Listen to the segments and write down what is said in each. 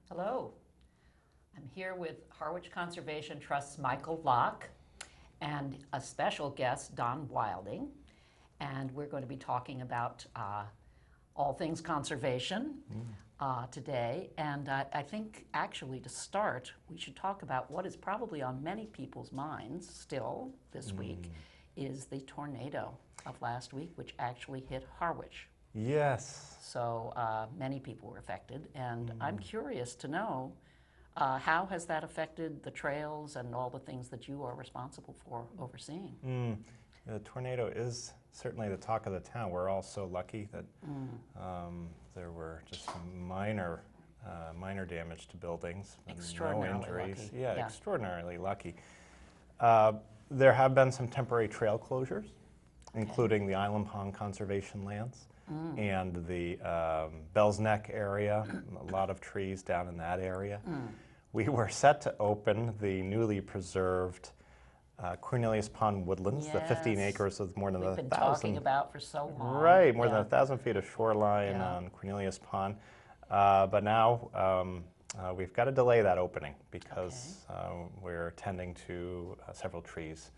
Hello. I'm here with Harwich Conservation Trust's Michael Lach and a special guest, Don Wilding. And we're going to be talking about all things conservation today. And I think actually to start, we should talk about what is probably on many people's minds still this week is the tornado of last week, which actually hit Harwich. Yes. So many people were affected, and I'm curious to know how has that affected the trails and all the things that you are responsible for overseeing? The tornado is certainly the talk of the town. We're all so lucky that there were just some minor damage to buildings, and no injuries. Lucky. Yeah, extraordinarily lucky. There have been some temporary trail closures, including the Island Pond Conservation Lands. And the Bell's Neck area, a lot of trees down in that area. We were set to open the newly preserved Cornelius Pond Woodlands, the 15 acres with more than We've been talking about for so long. Right, more than 1,000 feet of shoreline on Cornelius Pond. But now we've got to delay that opening because we're tending to several trees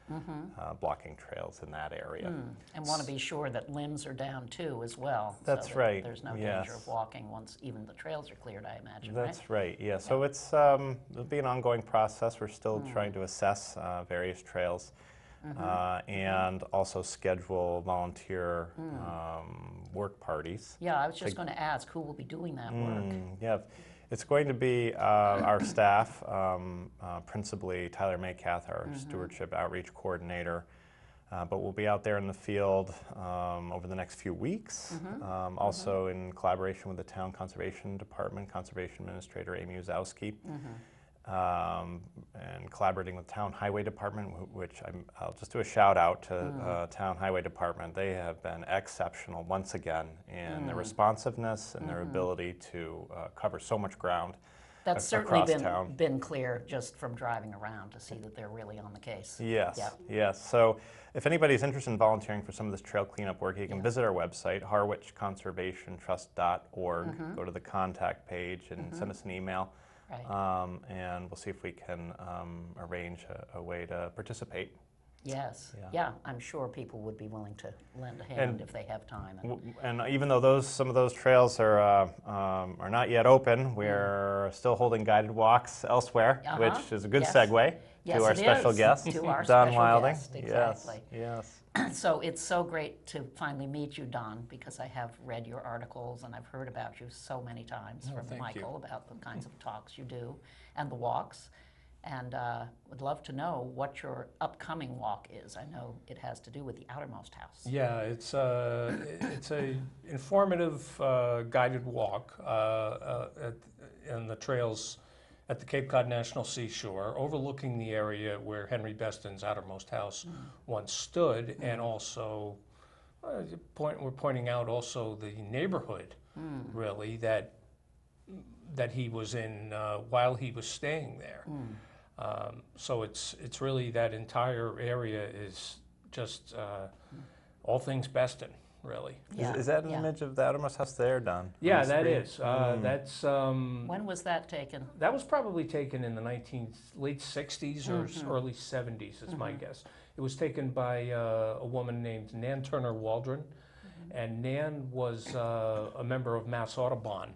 blocking trails in that area. And want to be sure that limbs are down too as well. That's so right. There's no danger of walking once even the trails are cleared, I imagine, That's right, yeah. So it'll be an ongoing process. We're still trying to assess various trails and also schedule volunteer work parties. Yeah, I was just going to ask, who will be doing that work? Yeah. It's going to be our staff, principally Tyler Maycath, our stewardship outreach coordinator, but we'll be out there in the field over the next few weeks, also in collaboration with the Town Conservation Department, Conservation Administrator Amy Uzowski, and collaborating with Town Highway Department, which I'll just do a shout out to Town Highway Department. They have been exceptional once again in their responsiveness and their ability to cover so much ground. That's certainly been clear just from driving around to see that they're really on the case. Yes, yes. So if anybody's interested in volunteering for some of this trail cleanup work, you can visit our website, harwichconservationtrust.org, go to the contact page and send us an email. Right. And we'll see if we can arrange a way to participate. Yes, yeah, I'm sure people would be willing to lend a hand if they have time. And even though some of those trails are not yet open, we're still holding guided walks elsewhere, which is a good segue to our special guest, Don Wilding. Exactly. Yes. So it's so great to finally meet you, Don, because I have read your articles and I've heard about you so many times from Michael about the kinds of talks you do and the walks. And would love to know what your upcoming walk is. I know it has to do with the Outermost House. Yeah, it's a informative guided walk in the trails at the Cape Cod National Seashore, overlooking the area where Henry Beston's Outermost House once stood, and also we're pointing out also the neighborhood, really, that he was in while he was staying there. So it's really that entire area is just all things Beston, really. Yeah. Is that an image of the Outermost House there, Don? Yeah, that is. That's. When was that taken? That was probably taken in the late 60s or early 70s, is my guess. It was taken by a woman named Nan Turner Waldron, and Nan was a member of Mass Audubon.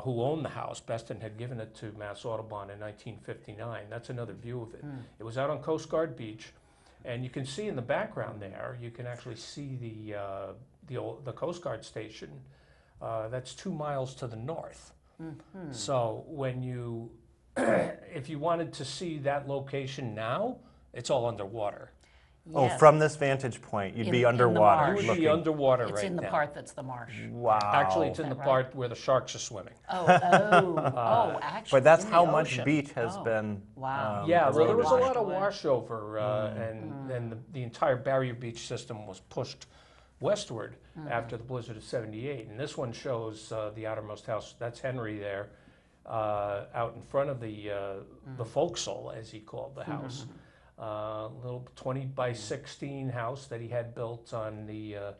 Who owned the house. Beston had given it to Mass Audubon in 1959. That's another view of it. It was out on Coast Guard Beach, and you can see in the background there, you can actually see the Coast Guard station. That's 2 miles to the north. So when you, if you wanted to see that location now, it's all underwater. Yes. Oh, from this vantage point, you'd be underwater. You would be underwater right now. It's in the part that's the marsh. Wow. Actually, it's in the part where the sharks are swimming. Actually. But that's how much beach has been. Wow. Yeah, well, there was a lot of away. washover, and the entire barrier beach system was pushed westward after the blizzard of '78. And this one shows the Outermost House. That's Henry there, out in front of the forecastle, as he called the house. Little 20 by 16 house that he had built on the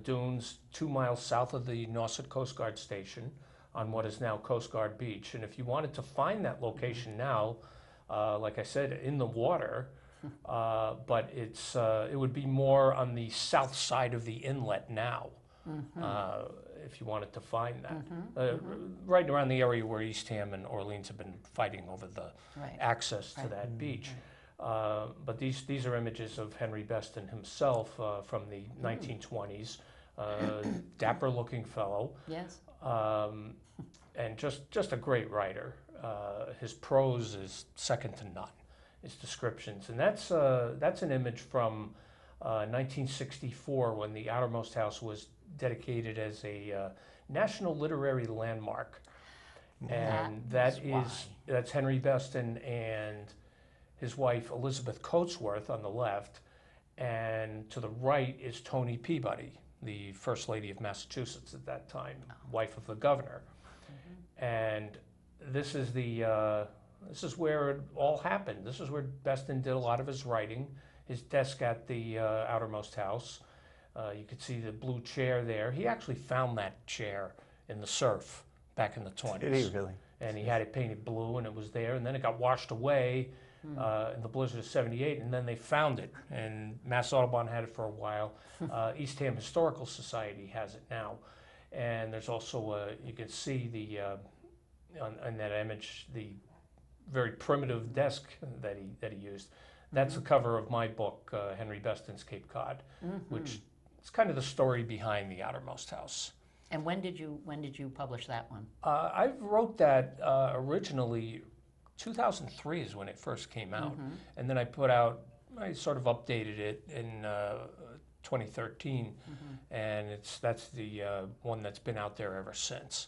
dunes 2 miles south of the Nauset Coast Guard Station, on what is now Coast Guard Beach. And if you wanted to find that location now, like I said, in the water, but it would be more on the south side of the inlet now, if you wanted to find that. Right around the area where Eastham and Orleans have been fighting over the access to that beach. But these are images of Henry Beston himself from the 1920s. Dapper-looking fellow. Yes. And just a great writer. His prose is second to none. His descriptions, and that's an image from 1964 when the Outermost House was dedicated as a National Literary Landmark, and that's Henry Beston and his wife Elizabeth Coatsworth on the left, and to the right is Tony Peabody, the First Lady of Massachusetts at that time, wife of the governor. And this is where it all happened. This is where Beston did a lot of his writing. His desk at the Outermost House. You could see the blue chair there. He actually found that chair in the surf back in the 20s. Did he really? And he had it painted blue, and it was there. And then it got washed away in the blizzard of '78, and then they found it. And Mass Audubon had it for a while. Eastham Historical Society has it now. And there's also, you can see the on that image, the very primitive desk that he used. That's the cover of my book, Henry Beston's Cape Cod, which is kind of the story behind the Outermost House. And when did you publish that one? I wrote that originally, 2003 is when it first came out, and then I sort of updated it in 2013, and that's the one that's been out there ever since.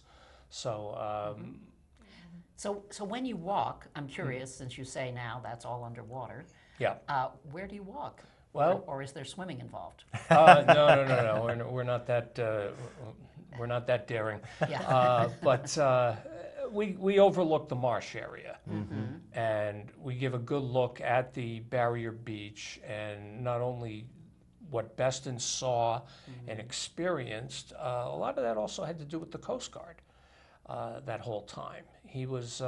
So. So when you walk, I'm curious, since you say now that's all underwater. Yeah. Where do you walk? Well, or is there swimming involved? No. We're not that daring. Yeah. But we overlook the marsh area, and we give a good look at the barrier beach, and not only what Beston saw and experienced. A lot of that also had to do with the Coast Guard. That whole time. He was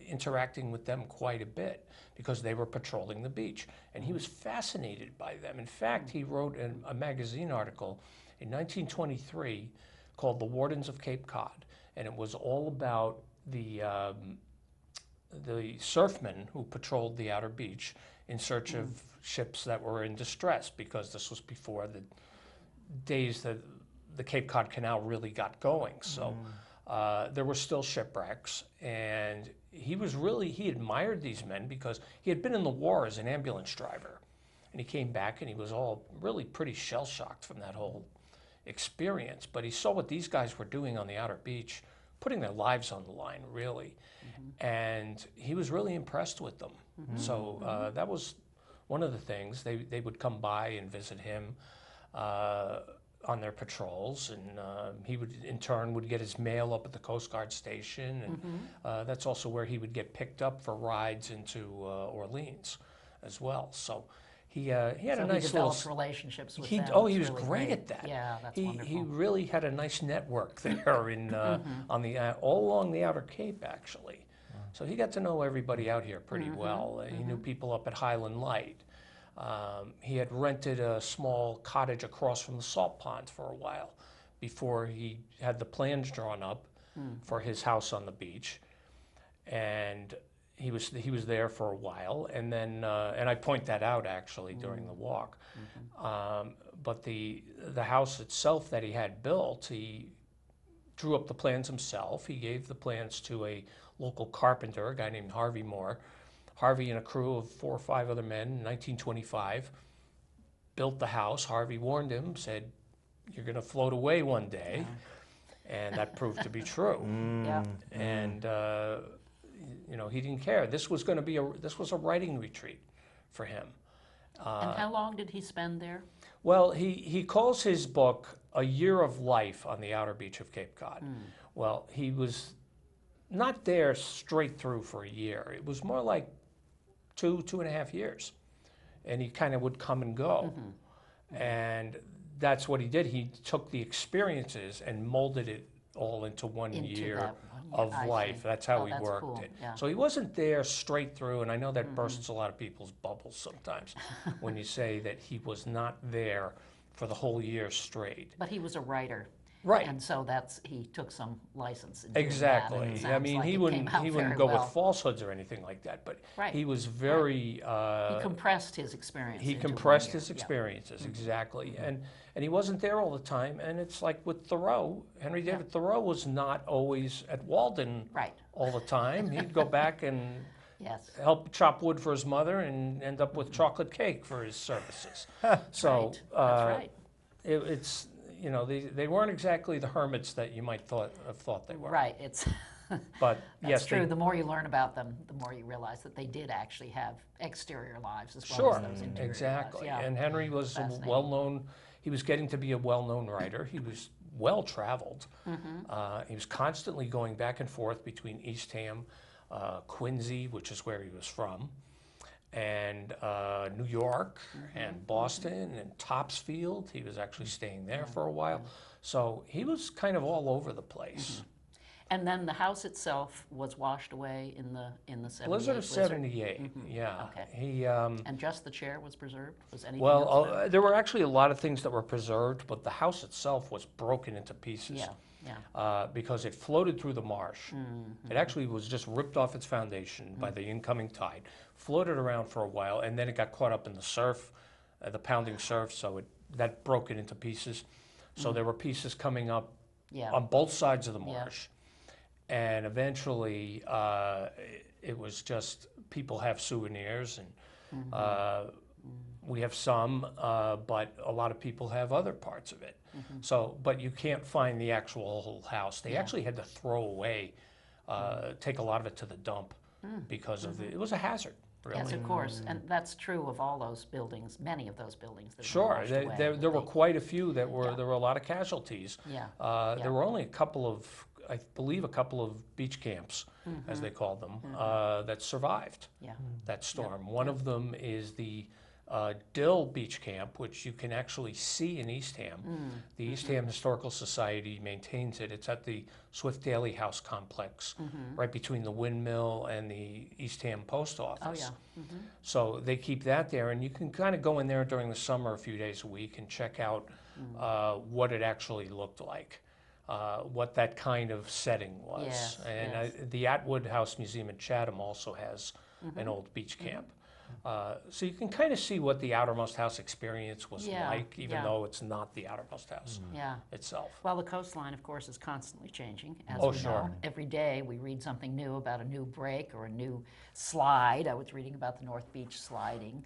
interacting with them quite a bit because they were patrolling the beach, and he was fascinated by them. In fact, he wrote a magazine article in 1923 called "The Wardens of Cape Cod," and it was all about the surfmen who patrolled the outer beach in search of ships that were in distress, because this was before the days that the Cape Cod Canal really got going. So. There were still shipwrecks, and he admired these men because he had been in the war as an ambulance driver, and he came back and he was all really pretty shell-shocked from that whole experience. But he saw what these guys were doing on the outer beach, putting their lives on the line, really, and he was really impressed with them. So that was one of the things. They would come by and visit him on their patrols, and he would in turn get his mail up at the Coast Guard station, and that's also where he would get picked up for rides into Orleans as well. So he had a nice he developed relationships with them. Oh, he was really great at that. Yeah, that's wonderful. He really had a nice network there in on the all along the Outer Cape, actually. So he got to know everybody out here pretty well. He knew people up at Highland Light. He had rented a small cottage across from the salt pond for a while before he had the plans drawn up for his house on the beach, and he was there for a while, and then and I point that out actually during the walk. But the house itself that he had built, he drew up the plans himself. He gave the plans to a local carpenter, a guy named Harvey Moore. Harvey and a crew of 4 or 5 other men in 1925 built the house. Harvey warned him, said, "You're going to float away one day," and that proved to be true. Yeah. And he didn't care. This was a writing retreat for him. And how long did he spend there? Well, he calls his book "A Year of Life on the Outer Beach of Cape Cod." Well, he was not there straight through for a year. It was more like 2.5 years, and he kind of would come and go. And that's what he did. He took the experiences and molded it all into one Into year that 1 year, of I life. see. That's how Oh, he that's worked cool, it. yeah. So he wasn't there straight through, and I know that bursts a lot of people's bubbles sometimes when you say that he was not there for the whole year straight. But he was a writer. Right. And so he took some license in doing that. And Exactly. it I sounds mean, like he it wouldn't came out he wouldn't very go well. with falsehoods or anything like that. But Right. he was very He compressed his experience he into 1 compressed year. his Yeah. experiences exactly, and he wasn't there all the time. And it's like with Thoreau, Henry David Thoreau was not always at Walden Right. all the time. He'd go back and Yes. help chop wood for his mother and end up with chocolate cake for his services. So Right. That's right. it's they weren't exactly the hermits that you might have thought they were. Right. It's But that's yes, true. they, The more you learn about them, the more you realize that they did actually have exterior lives as well sure, as those interior exactly. lives. Yeah. And Henry was a Fascinating. well-known. He was getting to be a well-known writer. He was well-traveled. He was constantly going back and forth between Eastham, Quincy, which is where he was from, and New York, and Boston, and Topsfield. He was actually staying there for a while. So he was kind of all over the place. And then the house itself was washed away in the 78 Blizzard of blizzard. '78, yeah. Okay. He And just the chair was preserved? Was anything well, else? there were actually a lot of things that were preserved, but the house itself was broken into pieces. Yeah, yeah. Because it floated through the marsh. It actually was just ripped off its foundation by the incoming tide, floated around for a while, and then it got caught up in the surf, the pounding surf, so that broke it into pieces. So there were pieces coming up Yeah. on both sides of the Yeah. marsh. And eventually, it was just people have souvenirs, and we have some, but a lot of people have other parts of it. So, but you can't find the actual whole house. They actually had to throw away, take a lot of it to the dump because of it was a hazard, really. Yes, of course. And that's true of all those buildings, many of those buildings that were Sure, washed away. there were quite a few that were, Yeah. there were a lot of casualties. Yeah, There were only a couple of, I believe, a couple of beach camps, as they called them, that survived yeah. that storm. One of them is the Dill Beach Camp, which you can actually see in Eastham. The Eastham Historical Society maintains it. It's at the Swift Daily House complex, right between the windmill and the Eastham Post Office. Oh, yeah. So they keep that there, and you can kind of go in there during the summer a few days a week and check out what it actually looked like, what that kind of setting was. Yes, And yes. the Atwood House Museum in Chatham also has an old beach camp. So you can kind of see what the Outermost House experience was Yeah, like, even yeah. though it's not the Outermost House Yeah. itself. Well, the coastline, of course, is constantly changing, as Oh, we sure. know. Every day we read something new about a new break or a new slide. I was reading about the North Beach sliding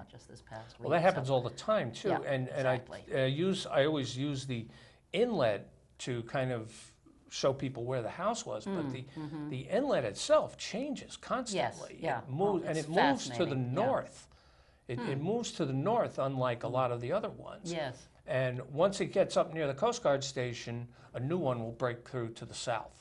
just this past week. Well, that happens So- all the time too, Yeah, and exactly. I always use the inlet to kind of show people where the house was, but the inlet itself changes constantly. yeah. It moves, Well, and it's it moves to the fascinating, yeah. north. It moves to the north, unlike a lot of the other ones. Yes. And once it gets up near the Coast Guard station, a new one will break through to the south.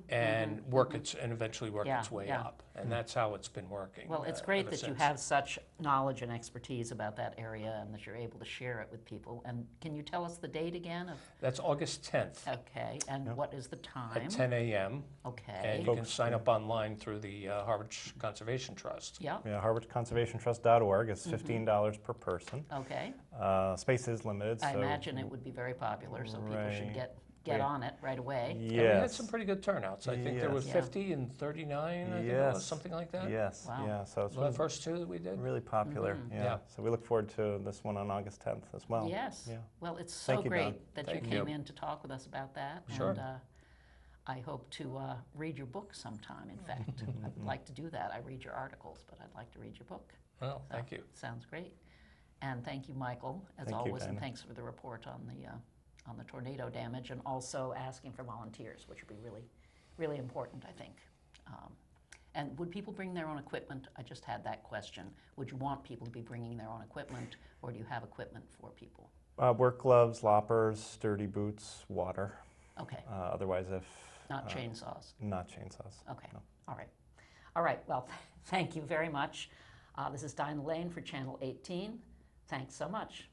And and eventually work Yeah, its way yeah. up, and that's how it's been working. Well, it's great ever that you since. have such knowledge and expertise about that area and that you're able to share it with people. And can you tell us the date again? That's August 10th Okay, and what is the time? at 10 a.m. Okay. And you can sign up online through the Harwich Conservation Trust. Yeah, Yeah, HarwichConservationTrust.org. It's $15 per person. okay. Space is limited, I so imagine it would be very popular, so people should Right. get Yeah. on it right away. And we had yes, some pretty good turnouts. I think there was Yes. 50 and 39, I think it was, Yes. something like that. yes, Wow. yeah. So it's So the first two that we did? really popular. Yeah. Yeah. So we look forward to this one on August 10th as well. Yes. Yeah. Well, it's so Thank you, great Don. that Thank you you. came in to talk with us about that. Sure. And I hope to read your book sometime, in fact. I would like to do that. I read your articles, but I'd like to read your book. Well, So, thank you. Sounds great. And thank you, Michael, as Thank you, always, and Dinah. thanks for the report on the tornado damage and also asking for volunteers, which would be really, really important, I think. And would people bring their own equipment? I just had that question. Would you want people to be bringing their own equipment, or do you have equipment for people? Work gloves, loppers, sturdy boots, water. Okay, Otherwise, if not chainsaws. not chainsaws. Okay, no. all right. All right, well, thank you very much. This is Dinah Lane for Channel 18. Thanks so much.